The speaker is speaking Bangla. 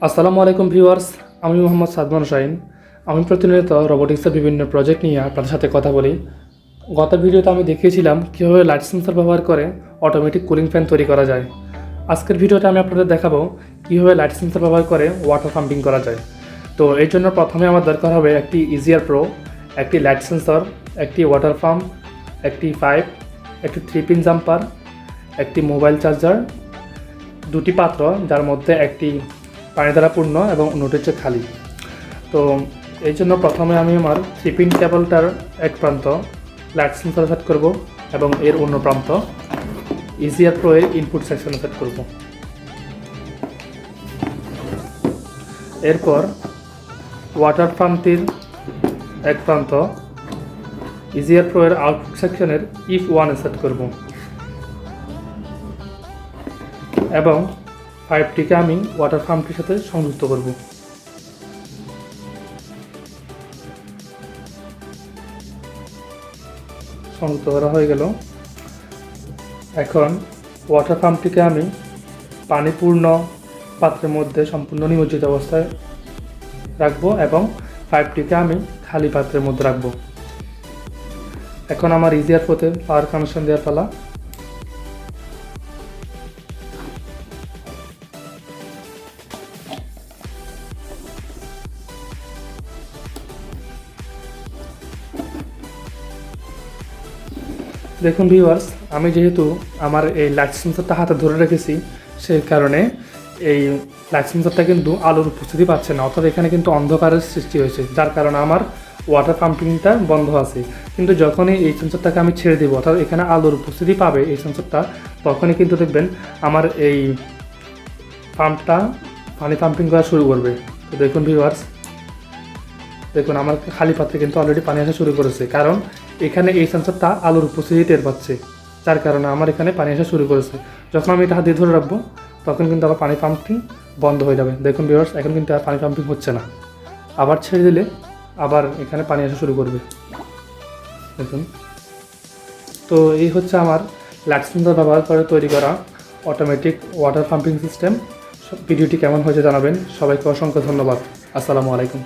আসসালামু আলাইকুম ভিউয়ার্স, আমি মোহাম্মদ সাদমান। আমি প্রতিনিয়ত রোবোটিক্সের বিভিন্ন প্রজেক্ট নিয়ে আপনাদের সাথে কথা বলি। গত ভিডিওতে আমি দেখিয়েছিলাম কীভাবে লাইট সেন্সর ব্যবহার করে অটোমেটিক কুলিং ফ্যান তৈরি করা যায়। আজকের ভিডিওতে আমি আপনাদের দেখাবো কীভাবে লাইট সেন্সর ব্যবহার করে ওয়াটার পাম্পিং করা যায়। তো এর জন্য প্রথমে আমার দরকার হবে একটি ইজিয়ার প্রো, একটি লাইট সেন্সর, একটি ওয়াটার পাম্প, একটি পাইপ, একটি 3 পিন জাম্পার, একটি মোবাইল চার্জার, দুটি পাত্র যার মধ্যে একটি পানি দ্বারা পূর্ণ এবং অন্যটি হচ্ছে খালি। তো এই জন্য প্রথমে আমি আমার 3 পিন কেবলটার এক প্রান্ত লাইট সেন্সর সেট করব এবং এর অন্য প্রান্ত ইজিয়ার প্রো এর ইনপুট সেকশনে সেট করব। এরপর ওয়াটার পাম্পটির এক প্রান্ত ইজিয়ার প্রো এর আউটপুট সেকশনের ইফ 1 সেট করব এবং পাইপটিকে আমি ওয়াটার পাম্পটির সাথে সংযুক্ত করব। সংযুক্ত করা হয়ে গেল। এখন ওয়াটার পাম্পটিকে আমি পানিপূর্ণ পাত্রের মধ্যে সম্পূর্ণ নিমজ্জিত অবস্থায় রাখবো এবং পাইপটিকে আমি খালি পাত্রের মধ্যে রাখবো। এখন আমার ইজিয়ার প্রোতে পাওয়ার কানেকশন দেওয়ার পালা। দেখুন ভিউয়ার্স, আমি যেহেতু আমার এই লাইট সেন্সরটা হাতে ধরে রেখেছি সেই কারণে এই লাইট সেন্সরটা কিন্তু আলোর উপস্থিতি পাচ্ছে না, অর্থাৎ এখানে কিন্তু অন্ধকারের সৃষ্টি হয়েছে, যার কারণে আমার ওয়াটার পাম্পিংটা বন্ধ আছে। কিন্তু যখনই এই সেন্সরটাকে আমি ছেড়ে দেবো, অর্থাৎ এখানে আলোর উপস্থিতি পাবে এই সেন্সরটা, তখনই কিন্তু দেখবেন আমার এই পাম্পটা পানি পাম্পিং করা শুরু করবে। তো দেখুন ভিউয়ার্স, দেখুন আমার খালি পাত্রে কিন্তু অলরেডি পানি আসা শুরু করেছে, কারণ এখানে এই সেন্সরটা আলোর উপস্থিতি টের পাচ্ছে, যার কারণে আমার এখানে পানি আসা শুরু করেছে। যখন আমি এটা হাত দিয়ে ধরে রাখবো তখন কিন্তু আবার পানি পাম্পিং বন্ধ হয়ে যাবে। দেখুন ভিউয়ার্স, এখন কিন্তু আর পানি পাম্পিং হচ্ছে না। আবার ছেড়ে দিলে আবার এখানে পানি আসা শুরু করবে। দেখুন, তো এই হচ্ছে আমার লাইট সেন্সর ব্যবহার করে তৈরি করা অটোমেটিক ওয়াটার পাম্পিং সিস্টেম। ভিডিওটি কেমন হয়েছে জানাবেন। সবাইকে অসংখ্য ধন্যবাদ। আসসালামু আলাইকুম।